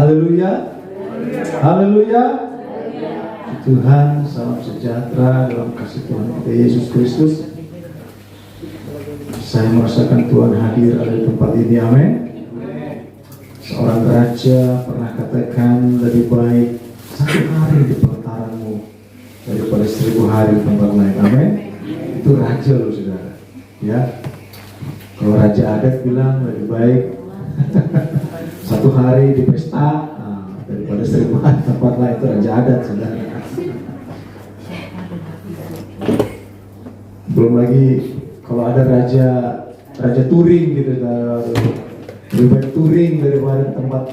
Haleluya. Haleluya. Tuhan, salam sejahtera dalam kasih Tuhan kita Yesus Kristus. Saya merasakan Tuhan hadir ada di tempat ini, amin. Seorang raja pernah katakan lebih baik 1 hari di pelataranmu daripada 1000 hari di tempat lain, amin. Itu raja loh saudara, ya. Kalau raja adat bilang lebih baik 1 hari di pesta daripada 1000 hari di tempat lain. Itu raja adat saudara. Belum lagi kalau ada raja touring gitu, lebih baik touring daripada tempat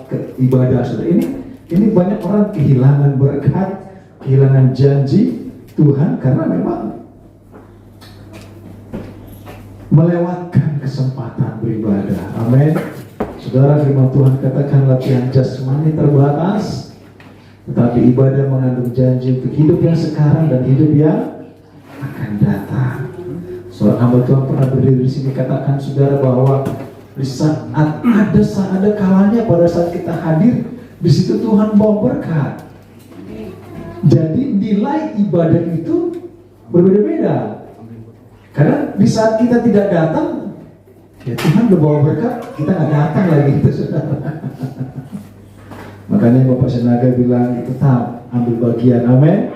ibadah saudara. Ini banyak orang kehilangan berkat, kehilangan janji Tuhan karena memang melewatkan kesempatan beribadah. Amin. Saudara, firman Tuhan katakan latihan jasmani terbatas, tetapi ibadah mengandung janji untuk hidup yang sekarang dan hidup yang akan datang. Seorang hamba Tuhan pernah berdiri di sini katakan saudara bahwa di saat ada kalanya pada saat kita hadir di situ Tuhan bawa berkat. Jadi nilai ibadah itu berbeda-beda. Karena di saat kita tidak datang, ya Tuhan udah bawa berkat, kita nggak datang lagi itu saudara. Makanya Bapak Senaga bilang tetap ambil bagian, amin.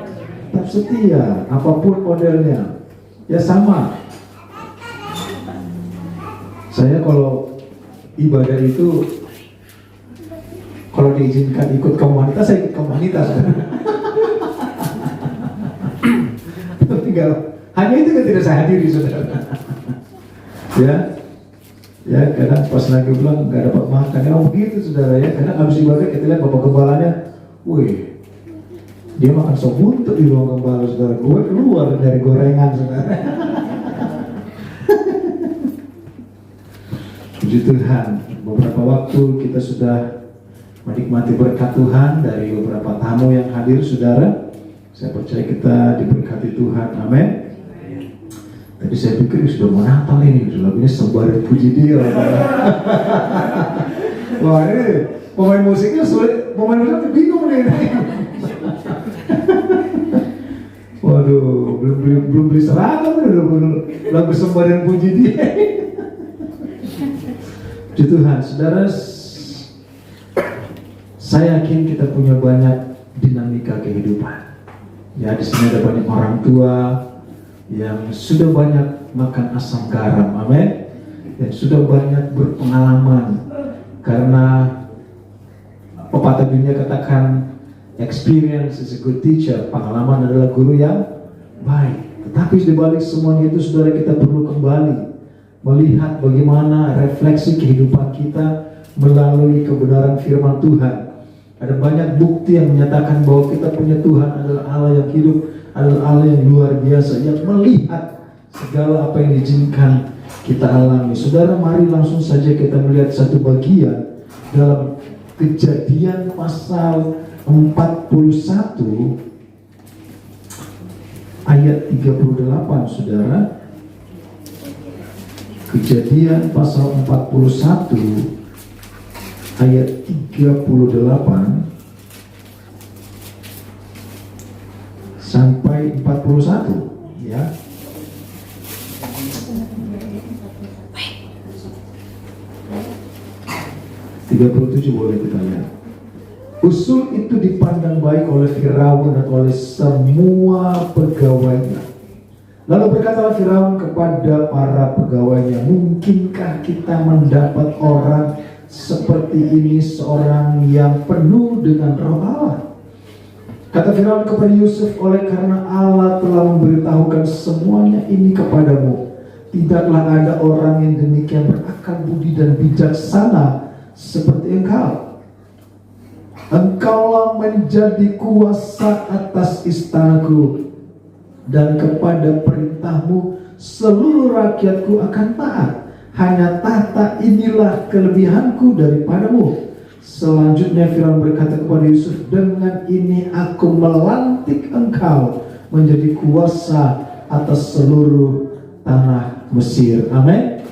Tetap setia, apapun modelnya. Ya sama. Saya kalau ibadah itu, kalau diizinkan ikut komunitas, saya ikut komunitas. Tinggal hanya itu kan tidak saya hadiri saudara. Ya kadang pas lagi bilang nggak dapat makan, ya begitu saudara ya. Kadang habis ibadah kita lihat bapak gembalanya, wih, dia makan sop buntut di ruang gembala saudara. Gue keluar dari gorengan saudara. Puji Tuhan, beberapa waktu kita sudah menikmati berkat Tuhan dari beberapa tamu yang hadir saudara. Saya percaya kita diberkati Tuhan, amin. Tadi saya pikir sudah mau Natal ini, lagunya Sembaran Puji Dia. Wah ini pemain musiknya sulit, pemain musiknya bingung nih. Waduh, belum beli seragam dulu lagu Sembaran Puji Dia. Puji Tuhan, saudara. Saya yakin kita punya banyak dinamika kehidupan. Ya, di sini ada banyak orang tua yang sudah banyak makan asam garam, amin. Dan sudah banyak berpengalaman karena pepatah dunia katakan experience is a good teacher, pengalaman adalah guru yang baik. Tetapi di balik semuanya itu saudara, kita perlu kembali melihat bagaimana refleksi kehidupan kita melalui kebenaran firman Tuhan. Ada banyak bukti yang menyatakan bahwa kita punya Tuhan adalah Allah yang hidup, adalah Allah yang luar biasa, yang melihat segala apa yang diizinkan kita alami. Saudara, mari langsung saja kita melihat satu bagian dalam Kejadian pasal 41 ayat 38, saudara. Kejadian pasal 41 ayat 38 sampai 41 ya. Boleh kita lihat. Usul itu dipandang baik oleh Firaun dan oleh semua pegawainya. Lalu berkatalah Firaun kepada para pegawainya, mungkinkah kita mendapat orang seperti ini, seorang yang penuh dengan roh Allah? Kata Firaun kepada Yusuf, oleh karena Allah telah memberitahukan semuanya ini kepadamu, tidaklah ada orang yang demikian berakal budi dan bijaksana seperti engkau. Engkaulah menjadi kuasa atas istanaku, dan kepada perintahmu seluruh rakyatku akan taat. Hanya tahta inilah kelebihanku daripadamu. Selanjutnya Firaun berkata kepada Yusuf, dengan ini aku melantik engkau menjadi kuasa atas seluruh tanah Mesir. Amin.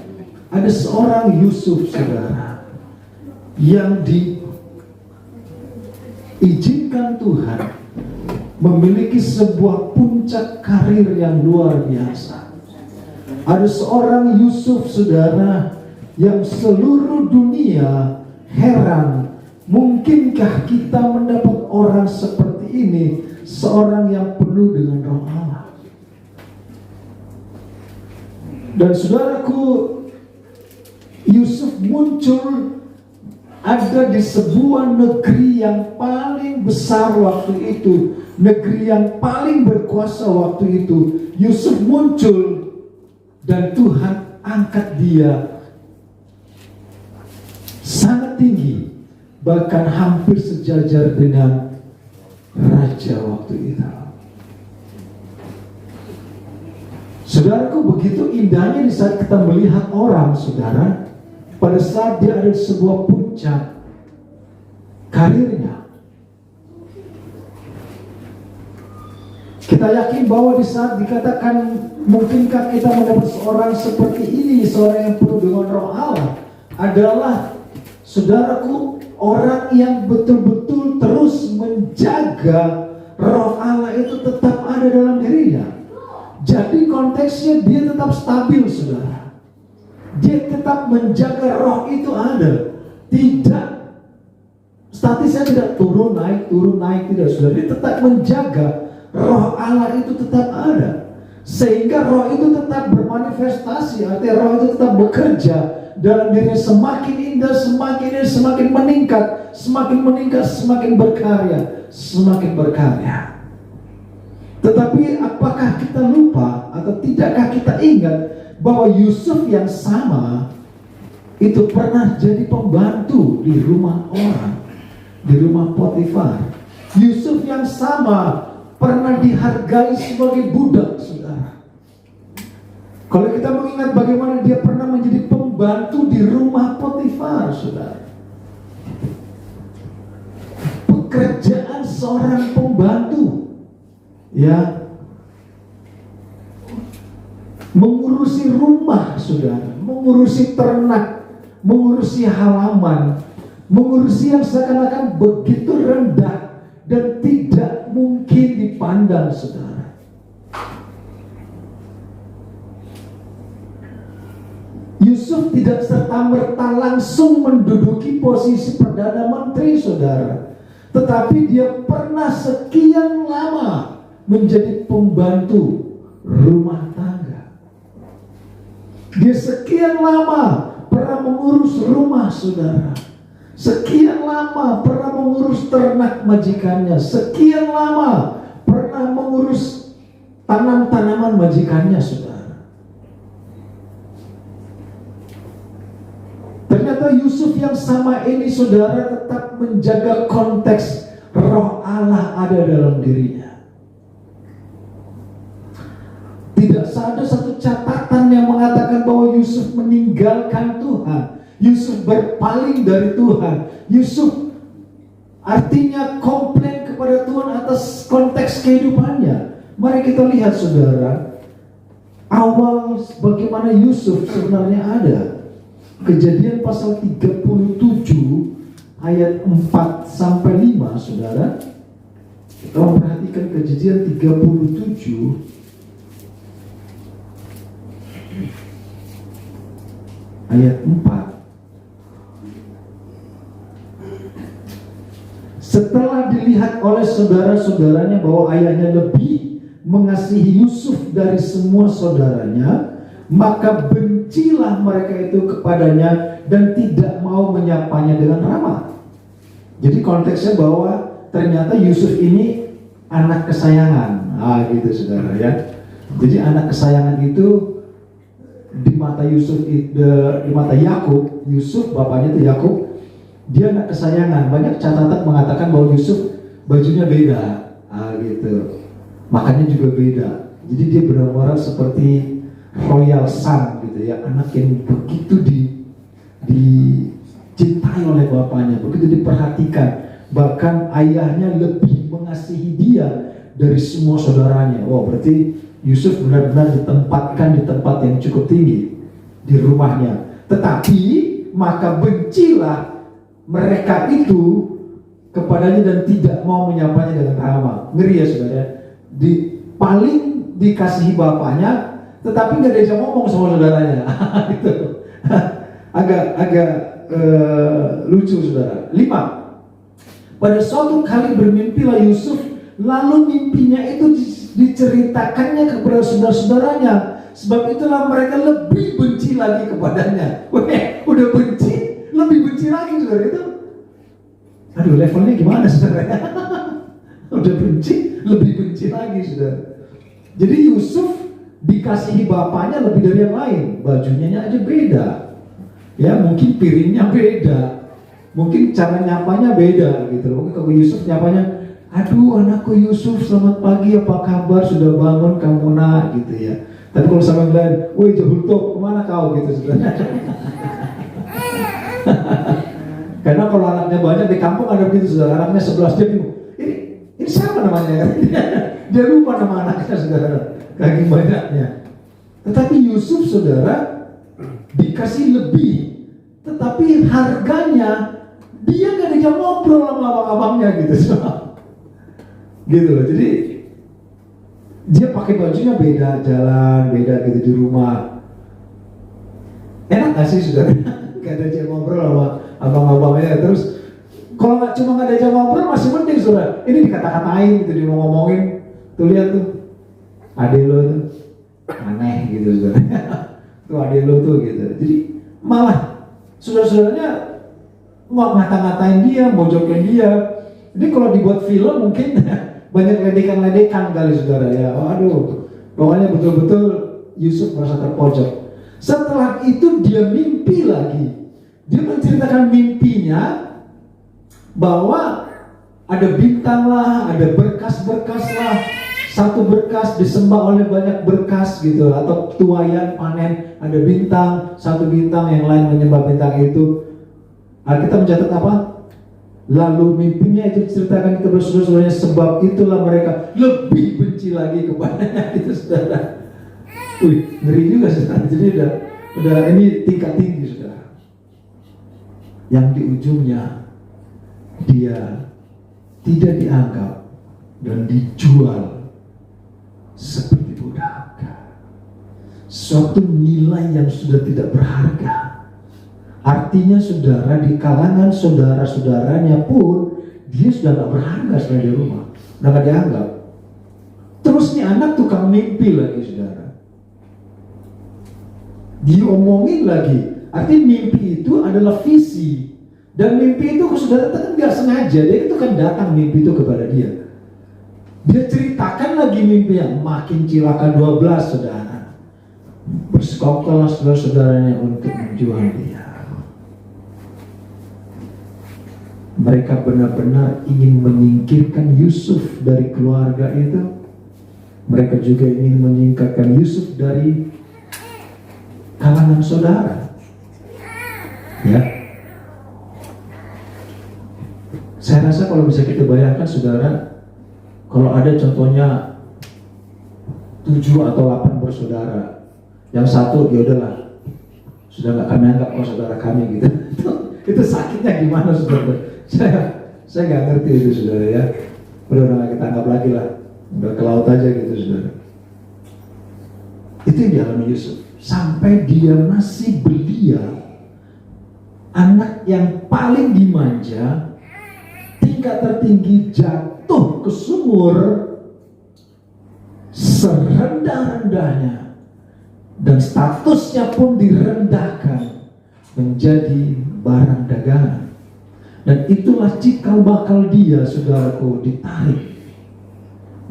Ada seorang Yusuf, saudara, yang izinkan Tuhan memiliki sebuah puncak karir yang luar biasa. Ada seorang Yusuf, saudara, yang seluruh dunia heran, mungkinkah kita mendapat orang seperti ini, seorang yang penuh dengan Roh Allah. Dan saudaraku, Yusuf muncul ada di sebuah negeri yang paling besar waktu itu, negeri yang paling berkuasa waktu itu. Yusuf muncul dan Tuhan angkat dia sangat tinggi, bahkan hampir sejajar dengan raja waktu itu. Saudaraku, begitu indahnya di saat kita melihat orang, saudara, pada saat dia ada di sebuah puncak karirnya. Kita yakin bahwa di saat dikatakan mungkinkah kita mendapat seorang seperti ini, seorang yang penuh dengan Roh Allah, adalah, saudaraku, orang yang betul-betul terus menjaga Roh Allah itu tetap ada dalam dirinya. Jadi konteksnya dia tetap stabil, saudara. Dia tetap menjaga roh itu ada. Tidak, statisnya tidak turun naik, tidak, saudara. Dia tetap menjaga roh Allah itu tetap ada. Sehingga roh itu tetap bermanifestasi, artinya roh itu tetap bekerja dalam dirinya. Semakin indah, semakin meningkat, semakin berkarya, semakin berkarya. Tetapi apakah kita lupa atau tidakkah kita ingat bahwa Yusuf yang sama itu pernah jadi pembantu di rumah orang, di rumah Potifar. Yusuf yang sama pernah dihargai sebagai budak, saudara. Kalau kita mengingat bagaimana dia pernah menjadi pembantu di rumah Potifar, saudara. Pekerjaan seorang pembantu, ya, mengurusi rumah, saudara, mengurusi ternak, mengurusi halaman, mengurusi yang seakan-akan begitu rendah dan tidak mungkin dipandang, saudara. Yusuf tidak serta-merta langsung menduduki posisi Perdana Menteri, saudara, tetapi dia pernah sekian lama menjadi pembantu rumah tangga. Dia sekian lama pernah mengurus rumah, saudara. Sekian lama pernah mengurus ternak majikannya. Sekian lama pernah mengurus tanam-tanaman majikannya, saudara. Ternyata Yusuf yang sama ini, saudara, tetap menjaga konteks Roh Allah ada dalam dirinya. Tidak ada satu catatan yang mengatakan bahwa Yusuf meninggalkan Tuhan, Yusuf berpaling dari Tuhan, Yusuf artinya komplain kepada Tuhan atas konteks kehidupannya. Mari kita lihat, saudara, awal bagaimana Yusuf sebenarnya ada. Kejadian pasal 37 ayat 4 sampai 5, saudara. Kita memperhatikan Kejadian 37 ayat 4. Setelah dilihat oleh saudara-saudaranya bahwa ayahnya lebih mengasihi Yusuf dari semua saudaranya, maka bencilah mereka itu kepadanya dan tidak mau menyapanya dengan ramah. Jadi konteksnya bahwa ternyata Yusuf ini anak kesayangan. Gitu, saudara, ya. Jadi anak kesayangan itu di mata Yusuf, di mata Yakub, Yusuf bapaknya itu Yakub, dia anak kesayangan. Banyak catatan mengatakan bahwa Yusuf bajunya beda, gitu, makannya juga beda. Jadi dia benar-benar seperti royal son, gitu ya, anak yang begitu dicintai oleh bapaknya, begitu diperhatikan. Bahkan ayahnya lebih mengasihi dia dari semua saudaranya. Berarti Yusuf benar-benar ditempatkan di tempat yang cukup tinggi di rumahnya. Tetapi maka bencilah mereka itu kepadanya dan tidak mau menyapanya dengan ramah. Ngeri ya saudara. Paling dikasihi bapaknya, tetapi nggak diajak ngomong sama saudaranya. Itu agak lucu saudara. 5. Pada suatu kali bermimpilah Yusuf, lalu mimpinya itu diceritakannya kepada saudara-saudaranya. Sebab itulah mereka lebih benci lagi kepadanya. Udah benci, lebih benci lagi saudara itu. Aduh, levelnya gimana saudara? Udah benci, lebih benci lagi saudara. Jadi Yusuf dikasihi bapaknya lebih dari yang lain. Bajunya aja beda. Ya, mungkin piringnya beda. Mungkin cara nyapanya beda gitu. Mungkin kalau Yusuf nyapanya, aduh anakku Yusuf, selamat pagi, apa kabar, sudah bangun kamu nak, gitu ya. Tapi kalau sama yang lain, woi Jahulto, kemana kau, gitu sebenarnya. Karena kalau anaknya banyak di kampung ada begitu saudara, anaknya 11 dia bingung. Ini siapa namanya? Dia lupa nama anaknya saudara, saking banyaknya. Tetapi Yusuf saudara dikasih lebih, tetapi harganya dia gak diajak ngobrol sama abang-abangnya gitu. Gitu loh. Jadi dia pakai bajunya beda, jalan beda gitu di rumah. Enak gak sih saudara? Gak ada diajak ngobrol sama abang-abangnya. Terus kalau cuma gak diajak ngobrol masih mending saudara. Ini dikata-katain gitu, dia mau ngomongin. Tuh lihat tuh, adek lo tuh aneh gitu saudara. Tuh adek lo tuh gitu. Jadi malah saudara-saudaranya mau ngata-ngatain dia, mojokin dia. Jadi kalau dibuat film mungkin banyak ledekan-ledekan kali saudara ya. Waduh, pokoknya betul-betul Yusuf merasa terpojok. Setelah itu dia mimpi lagi. Dia menceritakan mimpinya bahwa ada bintang lah, ada berkas-berkas lah. Satu berkas disembah oleh banyak berkas gitu, atau tuayan panen, ada bintang, satu bintang, yang lain menyembah bintang itu. Kita mencatat apa? Lalu mimpinya itu diceritakan kepada saudara-saudaranya, sebab itulah mereka lebih benci lagi kepadanya. Itu saudara. Wih, ngeri juga saudara. Jadi udah ini tingkat tinggi saudara. Yang di ujungnya dia tidak dianggap dan dijual seperti budak. Suatu nilai yang sudah tidak berharga. Artinya saudara, di kalangan saudara-saudaranya pun dia sudah gak berharga sebenarnya di rumah, udah gak dianggap. Terus nih anak tukang mimpi lagi saudara, diomongin lagi. Artinya mimpi itu adalah visi, dan mimpi itu saudara kan gak sengaja, dia itu kan datang mimpi itu kepada dia. Dia ceritakan lagi mimpinya, makin cilaka 12 saudara. Bersekongkollah saudara-saudaranya untuk menjual dia. Mereka benar-benar ingin menyingkirkan Yusuf dari keluarga itu. Mereka juga ingin menyingkirkan Yusuf dari kalangan saudara. Ya. Saya rasa kalau bisa kita bayangkan saudara, kalau ada contohnya 7 atau 8 bersaudara, yang satu ya udahlah, sudah nggak kami anggap kau saudara kami gitu. Itu sakitnya gimana saudara? Saya nggak ngerti itu saudara ya. Udah nggak kita anggap lagi lah, udah ke laut aja gitu saudara. Itu yang dialami Yusuf sampai dia masih belia, anak yang paling dimanja, tingkat tertinggi, jatuh ke sumur serendah-rendahnya, dan statusnya pun direndahkan menjadi barang dagangan. Dan itulah cikal bakal dia saudaraku, ditarik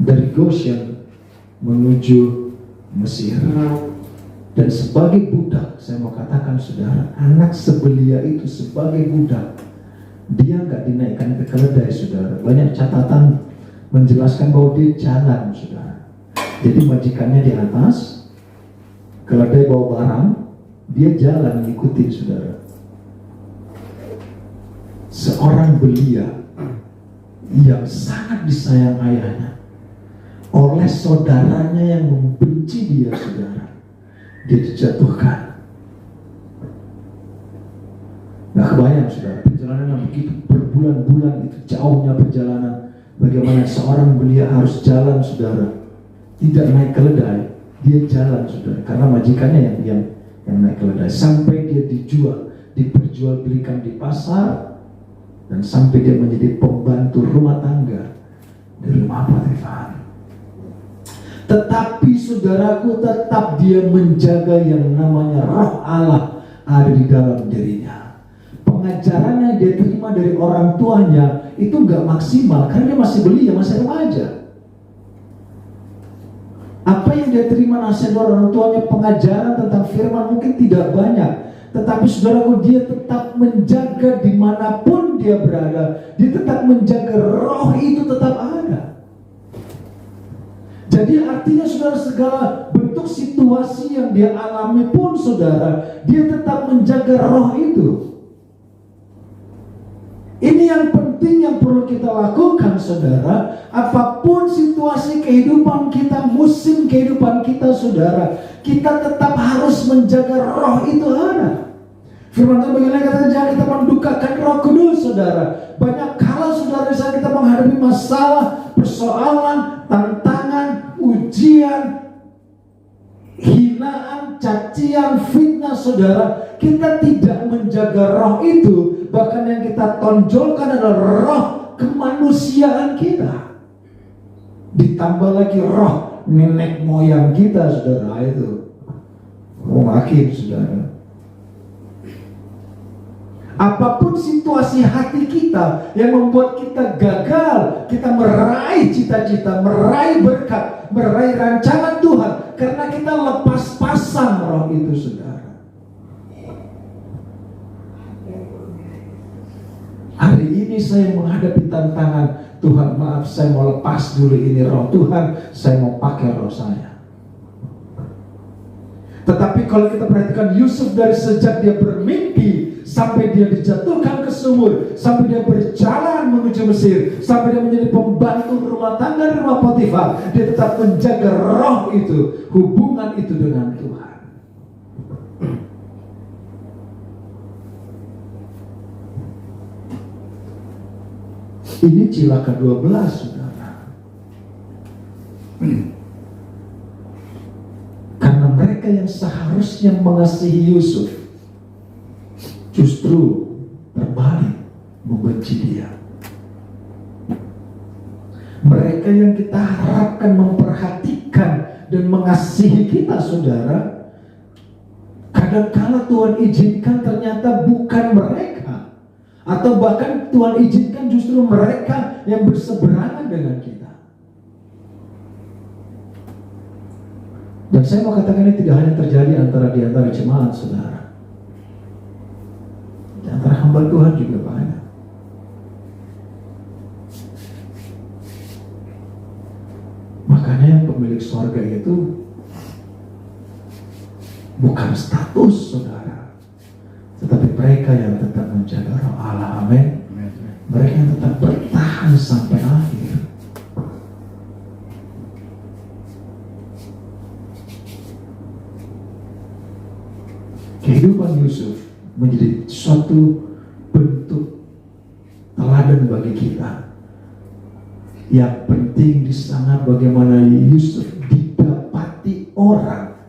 dari Goshen menuju Mesir. Dan sebagai budak, saya mau katakan saudara, anak sebelia itu sebagai budak, dia nggak dinaikkan ke keledai saudara. Banyak catatan menjelaskan bahwa dia jalan saudara. Jadi majikannya di atas, keledai bawa barang, dia jalan ngikutin saudara. Seorang belia yang sangat disayang ayahnya oleh saudaranya yang membenci dia saudara, dia dijatuhkan. Nah kebayang saudara, perjalanan yang begitu berbulan-bulan itu jauhnya perjalanan. Bagaimana seorang belia harus jalan, saudara, tidak naik keledai, dia jalan, saudara, karena majikannya yang naik keledai, sampai dia diperjualbelikan di pasar, dan sampai dia menjadi pembantu rumah tangga di rumah Potifar. Tetapi saudaraku, tetap dia menjaga yang namanya roh Allah ada di dalam dirinya. Pengajarannya dia terima dari orang tuanya itu gak maksimal, karena dia masih belia, masih remaja. Apa yang dia terima nasihat dari orang tuanya, pengajaran tentang firman mungkin tidak banyak, tetapi saudaraku, dia tetap menjaga dimanapun dia berada. Dia tetap menjaga roh itu tetap ada. Jadi artinya saudara, segala bentuk situasi yang dia alami pun saudara, dia tetap menjaga roh itu. Ini yang penting yang perlu kita lakukan, saudara. Apapun situasi kehidupan kita, musim kehidupan kita, saudara, kita tetap harus menjaga roh itu ada. Firman Tuhan bagaimana kata, jangan kita mendukakan Roh Kudus, saudara. Banyak kala saudara, saat kita menghadapi masalah, persoalan, tantangan, ujian, hinaan, cacian, fitnah, saudara, kita tidak menjaga roh itu. Bahkan yang kita tonjolkan adalah roh kemanusiaan kita, ditambah lagi roh nenek moyang kita, saudara. Itu makin, saudara. Apapun situasi hati kita yang membuat kita gagal, kita meraih cita-cita, meraih berkat, meraih rancangan Tuhan, karena kita lepas pasang roh itu, saudara. Hari ini saya menghadapi tantangan, Tuhan maaf, saya mau lepas dulu ini roh, Tuhan saya mau pakai roh saya. Tetapi kalau kita perhatikan Yusuf, dari sejak dia bermimpi sampai dia dijatuhkan ke sumur, sampai dia berjalan menuju Mesir, sampai dia menjadi pembantu rumah tangga di rumah Potifar, dia tetap menjaga roh itu, hubungan itu dengan Tuhan. Ini cilaka 12, saudara. Karena mereka yang seharusnya mengasihi Yusuf justru terbalik membenci dia. Mereka yang kita harapkan memperhatikan dan mengasihi kita, saudara, kadang-kala Tuhan izinkan ternyata bukan mereka, atau bahkan Tuhan izinkan justru mereka yang berseberangan dengan kita. Dan saya mau katakan, ini tidak hanya terjadi di antara jemaat, saudara. Di antara hamba Tuhan juga banyak. Makanya yang pemilik sorga itu bukan status, saudara, tetapi mereka yang tetap menjaga roh Allah. Amin. Mereka yang tetap bertahan sampai akhir. Kehidupan Yusuf menjadi suatu bentuk teladan bagi kita. Yang penting di sana bagaimana Yusuf didapati orang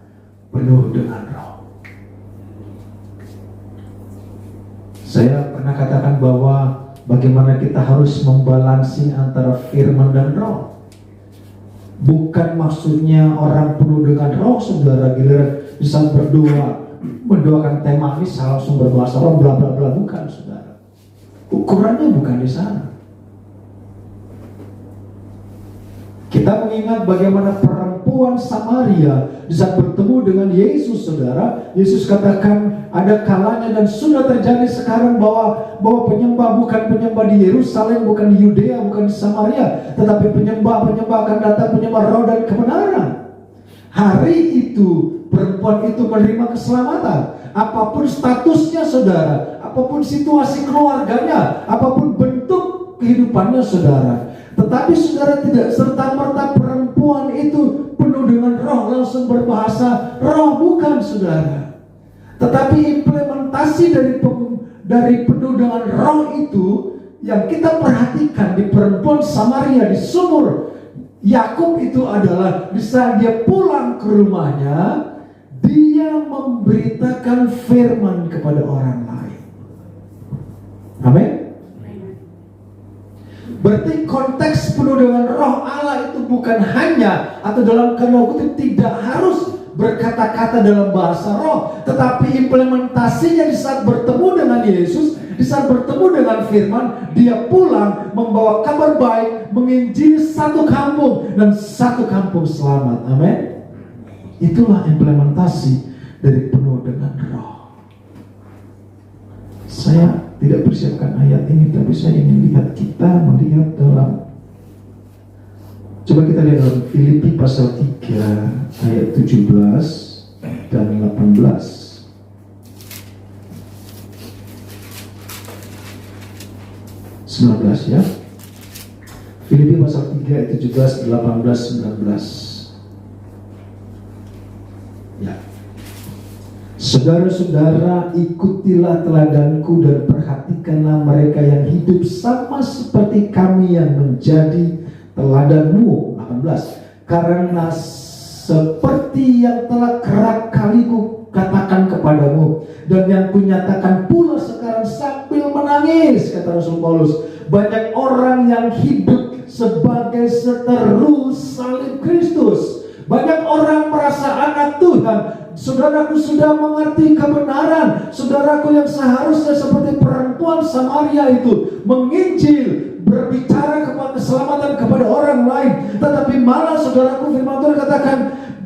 penuh dengan roh. Saya pernah katakan bahwa bagaimana kita harus membalansi antara firman dan roh. Bukan maksudnya orang penuh dengan roh, saudara, giliran bisa berdoa, mendoakan tematis langsung berbahasa roh, bla bla bla, bukan, saudara. Ukurannya bukan di sana. Kita mengingat bagaimana perempuan Samaria di saat bertemu dengan Yesus, saudara. Yesus katakan ada kalanya dan sudah terjadi sekarang bahwa penyembah bukan penyembah di Yerusalem, bukan di Yudea, bukan di Samaria, tetapi penyembah akan datang, penyembah roh dan kebenaran. Hari itu perempuan itu menerima keselamatan. Apapun statusnya, saudara, apapun situasi keluarganya, apapun bentuk kehidupannya, saudara. Tetapi saudara, tidak serta-merta perempuan itu penuh dengan roh langsung berbahasa roh, bukan, saudara. Tetapi implementasi dari penuh dengan roh itu yang kita perhatikan di perempuan Samaria di sumur Yakub itu adalah di saat dia pulang ke rumahnya, dia memberitakan firman kepada orang lain. Amin. Berarti konteks penuh dengan roh Allah itu bukan hanya atau dalam tanda kutip tidak harus berkata-kata dalam bahasa roh, tetapi implementasinya di saat bertemu dengan Yesus, di saat bertemu dengan firman, dia pulang membawa kabar baik, menginjili satu kampung dan satu kampung selamat. Amin. Itulah implementasi dari penuh dengan roh. Saya tidak persiapkan ayat ini, tapi saya ingin kita melihat dalam, coba kita lihat dalam Filipi pasal 3 ayat 17 dan 18. Ya. Filipi pasal 3 ayat 17, 18, 19. Ya. Saudara-saudara, ikutilah teladanku dan perhatikanlah mereka yang hidup sama seperti kami yang menjadi teladanmu. 18. Karena seperti yang telah kerap kali ku katakan kepadamu dan yang kunyatakan pula sekarang sambil menangis, kata Rasul Paulus, banyak orang yang hidup sebagai seteru salib Kristus. Banyak orang merasa anak Tuhan. Saudaraku sudah mengerti kebenaran. Saudaraku yang seharusnya seperti perempuan Samaria itu menginjil, berbicara kepada keselamatan kepada orang lain, tetapi malah saudaraku firman Tuhan katakan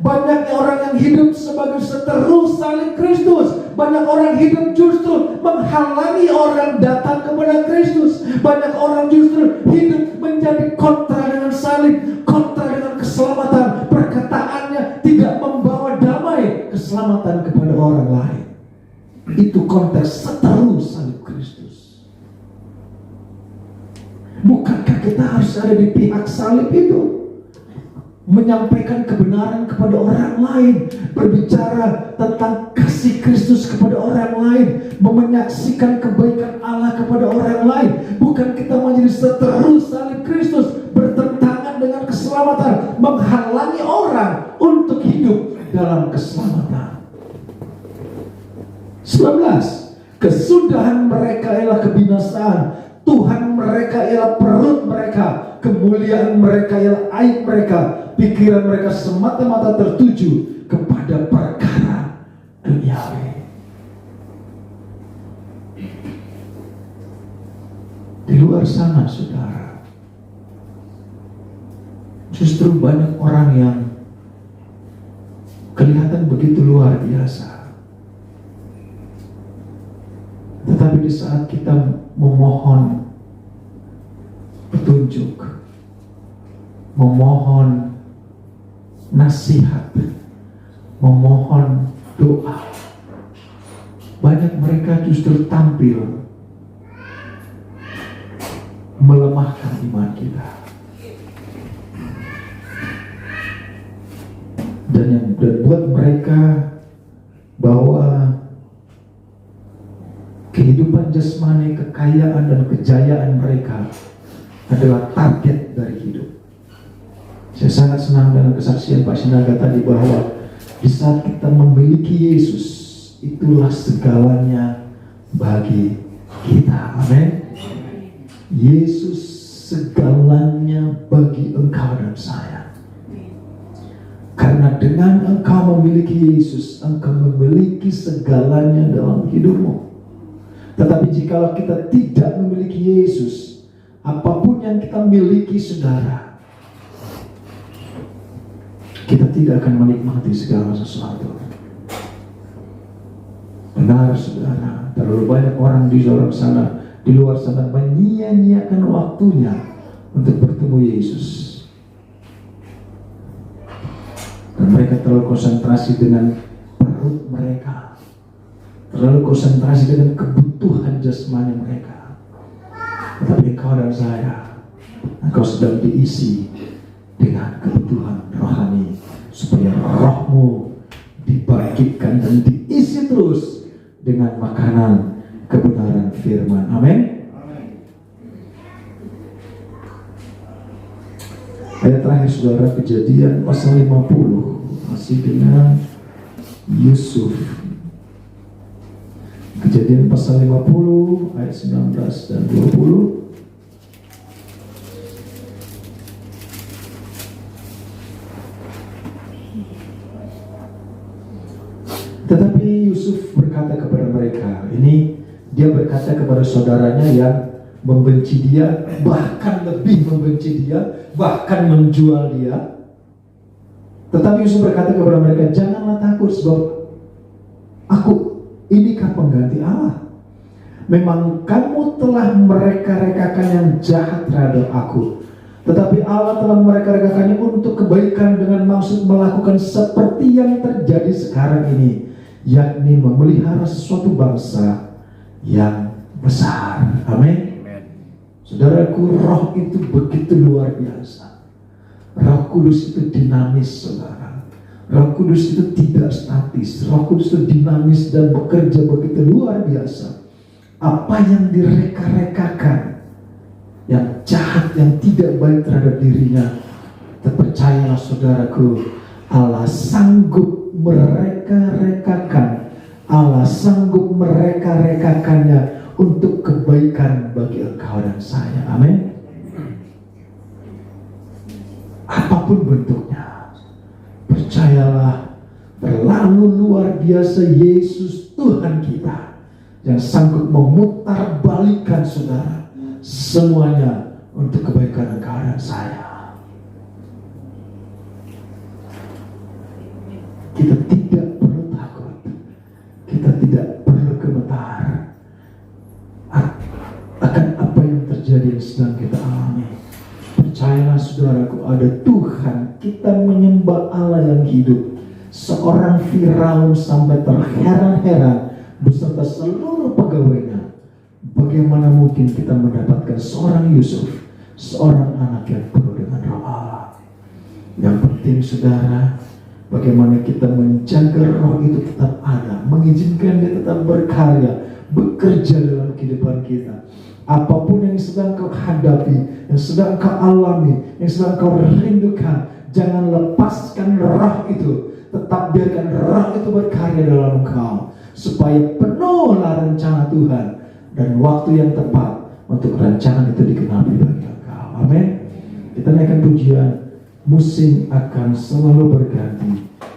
banyak orang yang hidup sebagai seteru salib Kristus. Banyak orang hidup justru menghalangi orang datang kepada Kristus. Banyak orang justru hidup menjadi kontra dengan salib, kontra dengan keselamatan. Perkataannya tidak membawa damai, keselamatan kepada orang lain. Itu konteks seteru salib Kristus. Bukankah kita harus ada di pihak salib itu? Menyampaikan kebenaran kepada orang lain, berbicara tentang kasih Kristus kepada orang lain, menyaksikan kebaikan Allah kepada orang lain. Bukan kita menjadi seteru salib Kristus, bertentangan dengan keselamatan, menghalangi orang untuk hidup dalam keselamatan. 19. Kesudahan mereka ialah kebinasaan, Tuhan mereka ialah perut mereka, kemuliaan mereka ialah aib mereka, pikiran mereka semata-mata tertuju kepada perkara duniawi. Di luar sana, saudara, justru banyak orang yang kelihatan begitu luar biasa, tetapi di saat kita memohon petunjuk, memohon nasihat, memohon doa, banyak mereka justru tampil melemahkan iman kita. Dan buat mereka bahwa kehidupan jasmani, kekayaan dan kejayaan mereka adalah target dari hidup. Saya sangat senang dengan kesaksian Pak Sinaga tadi bahwa di saat kita memiliki Yesus, itulah segalanya bagi kita. Amin. Yesus segalanya bagi engkau dan saya. Karena dengan engkau memiliki Yesus, engkau memiliki segalanya dalam hidupmu. Tetapi jikalau kita tidak memiliki Yesus, apapun yang kita miliki, saudara, kita tidak akan menikmati segala sesuatu. Benar, saudara, terlalu banyak orang di luar sana menyia-nyiakan waktunya untuk bertemu Yesus. Dan mereka terlalu konsentrasi dengan perut mereka, terlalu konsentrasi dengan kebutuhan jasmani mereka. Tetapi engkau dan saya, engkau sedang diisi dengan kebutuhan rohani, supaya rohmu dibangkitkan dan diisi terus dengan makanan kebenaran firman. Amin. Ayat terakhir saudara, Kejadian pasal 50, masih dengan Yusuf. Kejadian pasal 50 ayat 19 dan 20. Tetapi Yusuf berkata kepada mereka, ini dia berkata kepada saudaranya yang membenci dia, bahkan lebih membenci dia, bahkan menjual dia. Tetapi Yusuf berkata kepada mereka, janganlah takut, sebab aku inikah pengganti Allah. Memang kamu telah mereka-rekakan yang jahat terhadap aku, tetapi Allah telah mereka-rekakannya untuk kebaikan dengan maksud melakukan seperti yang terjadi sekarang ini, yakni memelihara sesuatu bangsa yang besar. Amin. Saudaraku, roh itu begitu luar biasa. Roh Kudus itu dinamis, saudara. Roh Kudus itu tidak statis. Roh Kudus itu dinamis dan bekerja begitu luar biasa. Apa yang direka-rekakan, yang jahat, yang tidak baik terhadap dirinya, terpercayalah saudaraku, Allah sanggup mereka-rekakan. Allah sanggup mereka-rekakannya untuk kebaikan bagi engkau dan saya. Amin. Apapun bentuknya, percayalah, terlalu luar biasa Yesus Tuhan kita yang sanggup memutarbalikkan saudara semuanya untuk kebaikan engkau dan saya. Kita tidak perlu takut, kita tidak perlu gemetar akan apa yang terjadi yang sedang kita alami. Percayalah saudaraku, ada Tuhan. Kita menyembah Allah yang hidup. Seorang Firaun sampai terheran-heran beserta seluruh pegawainya. Bagaimana mungkin kita mendapatkan seorang Yusuf, seorang anak yang penuh dengan roh Allah? Yang penting saudara, bagaimana kita menjaga roh itu tetap ada, mengizinkan dia tetap berkarya, bekerja dalam kehidupan kita. Apapun yang sedang kau hadapi, yang sedang kau alami, yang sedang kau rindukan, jangan lepaskan roh itu. Tetap biarkan roh itu berkarya dalam engkau, supaya penuhlah rencana Tuhan dan waktu yang tepat untuk rancangan itu digenapi bagi engkau. Amin. Kita naikkan pujian. Musim akan selalu berganti,